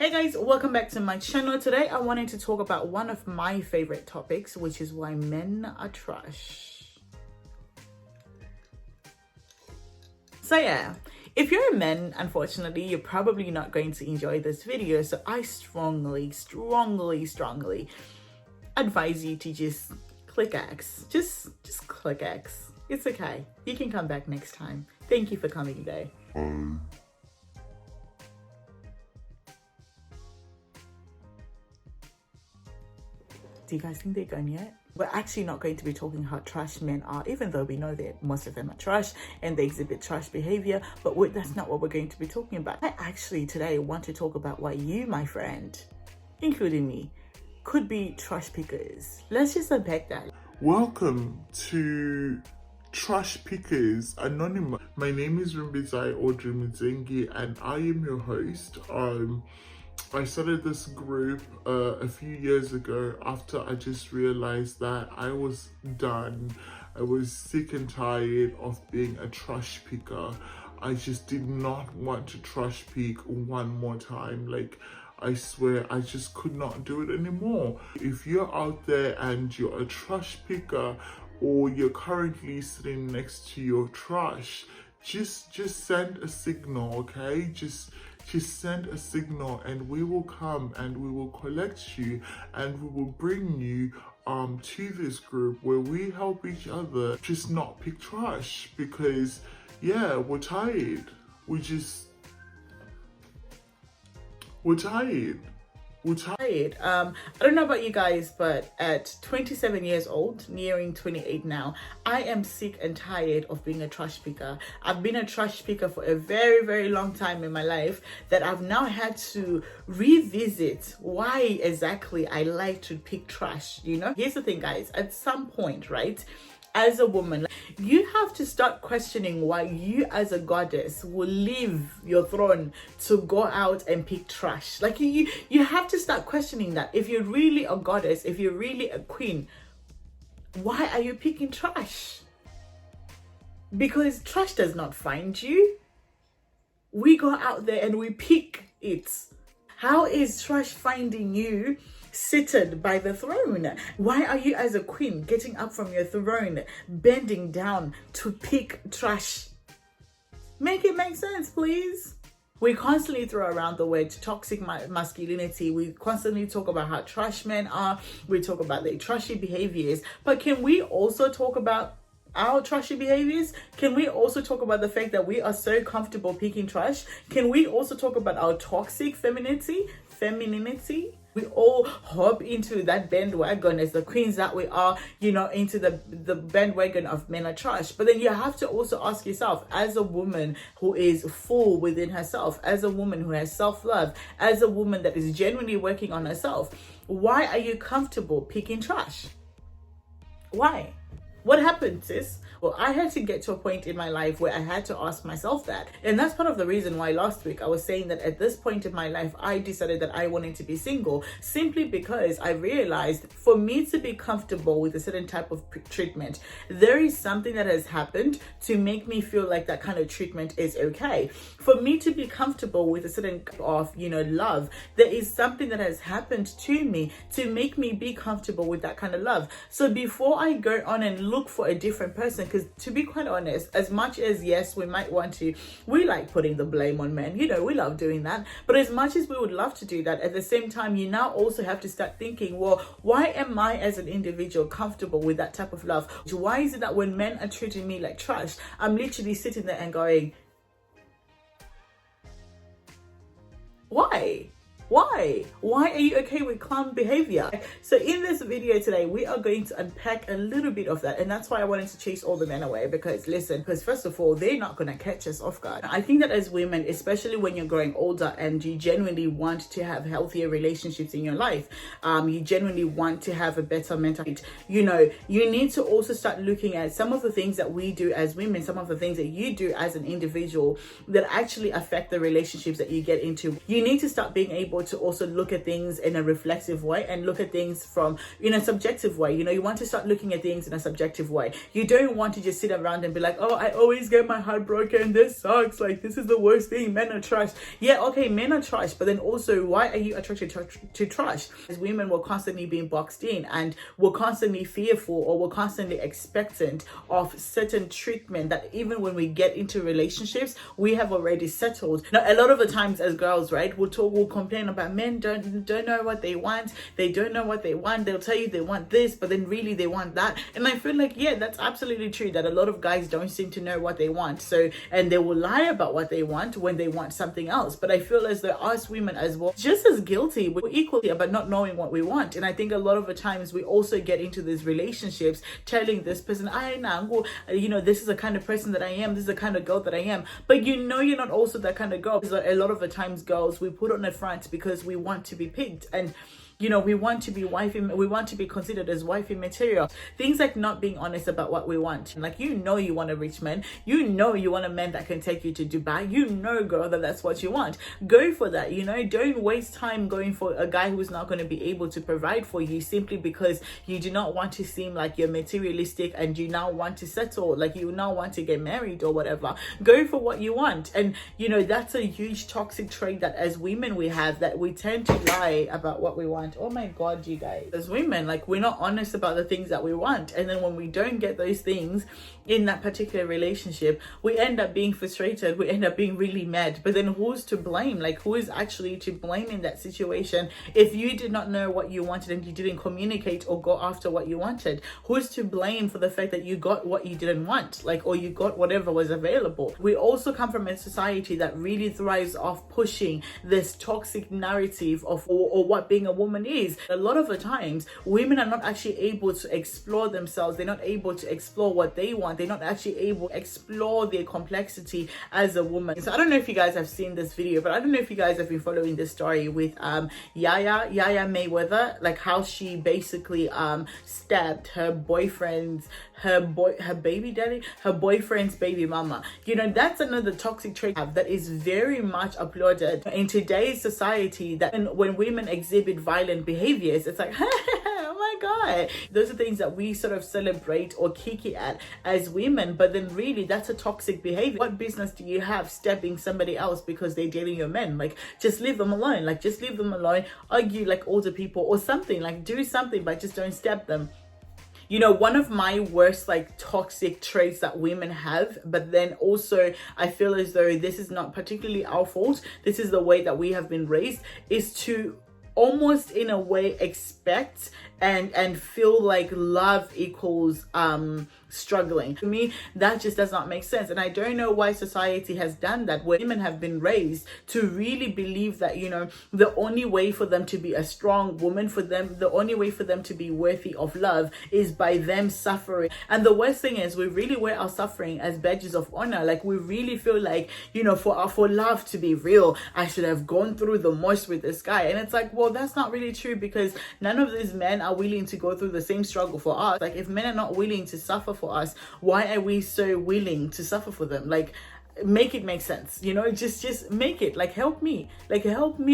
Hey guys, welcome back to my channel. Today I wanted to talk about one of my favorite topics, which is why men are trash. So yeah, if you're a man, unfortunately, you're probably not going to enjoy this video. So I strongly advise you to just click X. Just click X. It's okay. You can come back next time. Thank you for coming though. Do you guys think they're gone yet? We're actually not going to be talking how trash men are, even though we know that most of them are trash and they exhibit trash behavior, but that's not what we're going to be talking about. I actually today want to talk about why you, my friend, including me, could be trash pickers. Let's just unpack that. Welcome to Trash Pickers Anonymous. My name is Rimbizai Audrey Mzengi and I am your host. I started this group a few years ago after I just realized that I was done. I was sick and tired of being a trash picker. I just did not want to trash pick one more time. Like, I swear, I just could not do it anymore. If you're out there and you're a trash picker or you're currently sitting next to your trash, just send a signal, okay? Just send a signal and we will come and we will collect you and we will bring you to this group where we help each other just not pick trash, because yeah, we're tired. We're tired. I don't know about you guys, but at 27 years old, nearing 28 now, I am sick and tired of being a trash picker. I've been a trash picker for a very long time in my life that I've now had to revisit why exactly I like to pick trash, you know? Here's the thing, guys, at some point, right, as a woman, you have to start questioning why you as a goddess will leave your throne to go out and pick trash. Like you have to start questioning that. If you're really a goddess, if you're really a queen, why are you picking trash? Because trash does not find you. We go out there and we pick it. How is trash finding you seated by the throne? Why are you as a queen getting up from your throne, bending down to pick trash? Make it make sense, please. We constantly throw around the word toxic masculinity. We constantly talk about how trash men are. We talk about their trashy behaviors. But can we also talk about our trashy behaviors? Can we also talk about the fact that we are so comfortable picking trash? Can we also talk about our toxic femininity? We all hop into that bandwagon as the queens that we are, you know, into the bandwagon of men are trash. But then you have to also ask yourself, as a woman who is full within herself, as a woman who has self-love, as a woman that is genuinely working on herself, why are you comfortable picking trash? Why? What happened, sis? Well, I had to get to a point in my life where I had to ask myself that. And that's part of the reason why last week I was saying that at this point in my life, I decided that I wanted to be single, simply because I realized for me to be comfortable with a certain type of treatment, there is something that has happened to make me feel like that kind of treatment is okay. For me to be comfortable with a certain of, you know, love, there is something that has happened to me to make me be comfortable with that kind of love. So before I go on and look for a different person, because to be quite honest, as much as yes, we might want to, we like putting the blame on men, you know, we love doing that, but as much as we would love to do that, at the same time, you now also have to start thinking, well, why am I as an individual comfortable with that type of love? Why is it that when men are treating me like trash, I'm literally sitting there and going, why? Why are you okay with clown behavior? So in this video today, we are going to unpack a little bit of that. And that's why I wanted to chase all the men away, because listen, because first of all, they're not going to catch us off guard. I think that as women, especially when you're growing older and you genuinely want to have healthier relationships in your life, you genuinely want to have a better mental health, you know, you need to also start looking at some of the things that we do as women, some of the things that you do as an individual that actually affect the relationships that you get into. You need to start being able able to also look at things in a reflexive way and look at things from, in a subjective way. You know, you want to start looking at things in a subjective way. You don't want to just sit around and be like, oh, I always get my heart broken, this sucks, like this is the worst thing, men are trash. Yeah, okay, men are trash, but then also, why are you attracted to trash? As women, we're constantly being boxed in, and we're constantly fearful, or we're constantly expectant of certain treatment that even when we get into relationships, we have already settled. Now, a lot of the times as girls, right, we'll complain about men don't know what they want. They don't know what they want. They'll tell you they want this, but then really they want that. And I feel like, yeah, that's absolutely true, that a lot of guys don't seem to know what they want. So, and they will lie about what they want when they want something else. But I feel as though us women as well, just as guilty, we're equally about not knowing what we want. And I think a lot of the times we also get into these relationships telling this person, you know, this is the kind of person that I am, this is the kind of girl that I am, but you know you're not also that kind of girl. Because a lot of the times girls, we put on a front because we want to be picked, and you know, we want to be wifey, we want to be considered as wifey material. Things like not being honest about what we want. Like, you know, you want a rich man, you know, you want a man that can take you to Dubai, you know, girl, that that's what you want. Go for that. You know, don't waste time going for a guy who's not going to be able to provide for you simply because you do not want to seem like you're materialistic and you now want to settle, like you now want to get married or whatever. Go for what you want. And you know, that's a huge toxic trait that as women we have, that we tend to lie about what we want. Oh my god, you guys, as women, like, we're not honest about the things that we want, and then when we don't get those things in that particular relationship, we end up being frustrated, we end up being really mad. But then who's to blame? Like, who is actually to blame in that situation if you did not know what you wanted and you didn't communicate or go after what you wanted? Who's to blame for the fact that you got what you didn't want, like, or you got whatever was available? We also come from a society that really thrives off pushing this toxic narrative of or what being a woman is. A lot of the times women are not actually able to explore themselves, they're not able to explore what they want, they're not actually able to explore their complexity as a woman. So I don't know if you guys have seen this video, but I don't know if you guys have been following this story with Yaya Mayweather, like how she basically stabbed her boyfriend's baby mama. You know, that's another toxic trait that is very much applauded in today's society, that when women exhibit violent behaviors, it's like oh my god, those are things that we sort of celebrate or kiki at as women, but then really that's a toxic behavior. What business do you have stabbing somebody else because they're dating your men? Like, just leave them alone. Like, just leave them alone, argue like older people or something, like do something, but just don't stab them. You know, one of my worst like toxic traits that women have, but then also I feel as though this is not particularly our fault, this is the way that we have been raised, is to almost in a way expect and feel like love equals struggling. To me, that just does not make sense. And I don't know why society has done that, where women have been raised to really believe that, you know, the only way for them to be a strong woman, for them, the only way for them to be worthy of love is by them suffering. And the worst thing is, we really wear our suffering as badges of honor. Like, we really feel like, you know, for love to be real, I should have gone through the most with this guy. And it's like, well, that's not really true, because none of these men are willing to go through the same struggle for us. Like, if men are not willing to suffer for us, why are we so willing to suffer for them? Like, make it make sense, you know, just make it, like, help me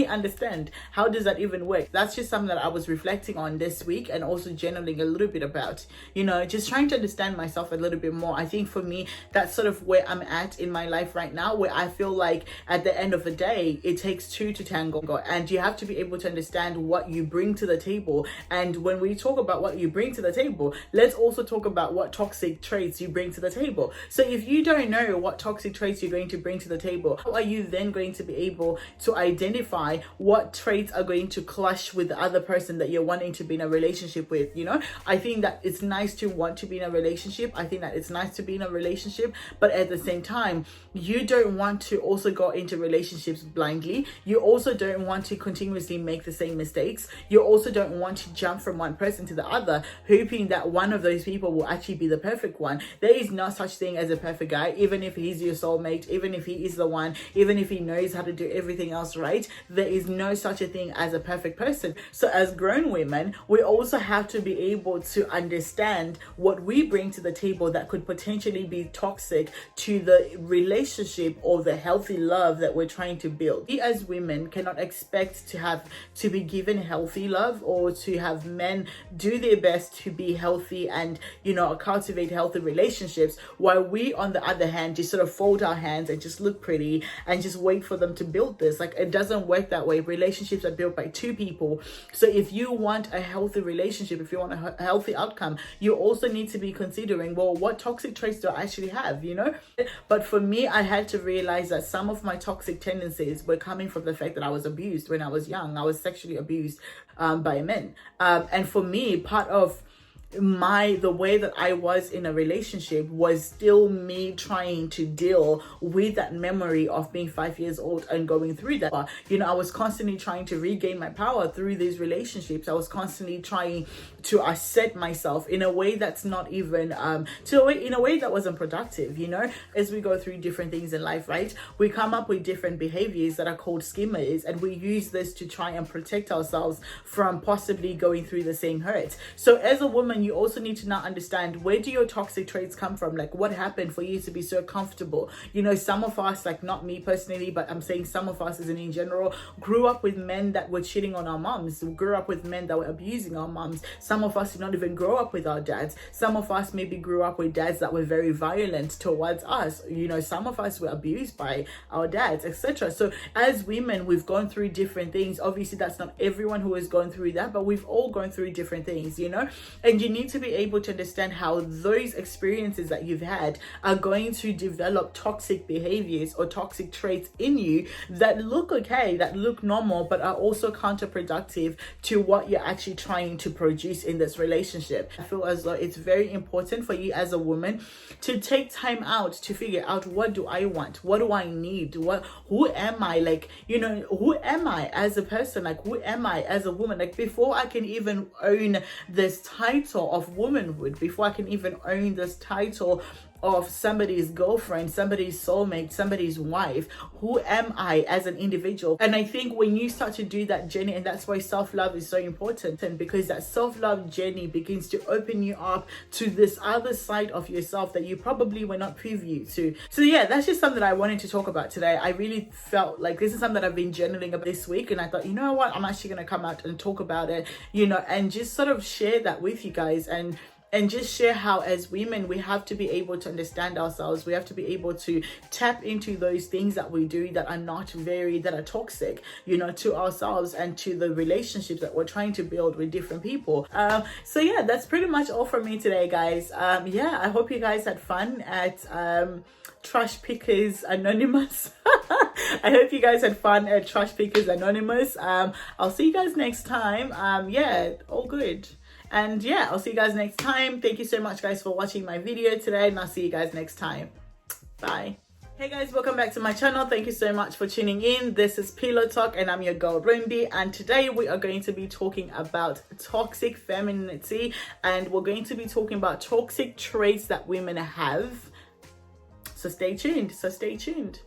understand, how does that even work? That's just something that I was reflecting on this week, and also journaling a little bit about, you know, just trying to understand myself a little bit more. I think for me, that's sort of where I'm at in my life right now, where I feel like at the end of the day, it takes two to tango, and you have to be able to understand what you bring to the table. And when we talk about what you bring to the table, let's also talk about what toxic traits you bring to the table. So if you don't know what toxic traits you're going to bring to the table, how are you then going to be able to identify what traits are going to clash with the other person that you're wanting to be in a relationship with? You know, I think that it's nice to want to be in a relationship, I think that it's nice to be in a relationship, but at the same time, you don't want to also go into relationships blindly. You also don't want to continuously make the same mistakes. You also don't want to jump from one person to the other, hoping that one of those people will actually be the perfect one. There is no such thing as a perfect guy, even if he's your soul soulmate, even if he is the one, even if he knows how to do everything else right, there is no such a thing as a perfect person. So as grown women, we also have to be able to understand what we bring to the table that could potentially be toxic to the relationship or the healthy love that we're trying to build. We as women cannot expect to be given healthy love, or to have men do their best to be healthy and, you know, cultivate healthy relationships, while we on the other hand just sort of fold our hands and just look pretty and just wait for them to build this. Like, it doesn't work that way. Relationships are built by two people. So if you want a healthy relationship, if you want a healthy outcome, you also need to be considering, well, what toxic traits do I actually have, you know? But for me, I had to realize that some of my toxic tendencies were coming from the fact that I was abused when I was young. I was sexually abused by men. And for me, part of the way that I was in a relationship was still me trying to deal with that memory of being 5 years old and going through that. You know, I was constantly trying to regain my power through these relationships. I was constantly trying to assert myself in a way that's not even in a way that wasn't productive. You know, as we go through different things in life, right, we come up with different behaviors that are called schemas, and we use this to try and protect ourselves from possibly going through the same hurt. So as a woman, you also need to now understand, where do your toxic traits come from? Like, what happened for you to be so comfortable? You know, some of us, like not me personally, but I'm saying some of us as in general, grew up with men that were cheating on our moms, grew up with men that were abusing our moms. Some of us did not even grow up with our dads. Some of us maybe grew up with dads that were very violent towards us. You know, some of us were abused by our dads, etc. So as women, we've gone through different things. Obviously, that's not everyone who has gone through that, but we've all gone through different things, you know, and you need to be able to understand how those experiences that you've had are going to develop toxic behaviors or toxic traits in you that look okay, that look normal, but are also counterproductive to what you're actually trying to produce in this relationship. I feel as though it's very important for you as a woman to take time out to figure out, what do I want? What do I need? Who am I? Like, you know, who am I as a person? Like, who am I as a woman? Like, before I can even own this title of womanhood, before I can even own this title of somebody's girlfriend, somebody's soulmate, somebody's wife, who am I as an individual? And I think when you start to do that journey, and that's why self-love is so important, and because that self-love journey begins to open you up to this other side of yourself that you probably were not privy to. So yeah, that's just something that I wanted to talk about today. I really felt like this is something that I've been journaling about this week, and I thought, you know what, I'm actually going to come out and talk about it, you know, and just sort of share that with you guys, and just share how as women we have to be able to understand ourselves. We have to be able to tap into those things that we do that are toxic, you know, to ourselves and to the relationships that we're trying to build with different people. So yeah, that's pretty much all from me today, guys. Yeah, I hope you guys had fun at Trash Pickers Anonymous. I hope you guys had fun at Trash Pickers Anonymous. I'll see you guys next time. Yeah, all good. And yeah, I'll see you guys next time. Thank you so much, guys, for watching my video today, and I'll see you guys next time. Bye. Hey guys, welcome back to my channel. Thank you so much for tuning in. This is Pillow Talk, and I'm your girl Rimby, and today we are going to be talking about toxic femininity, and we're going to be talking about toxic traits that women have. So stay tuned.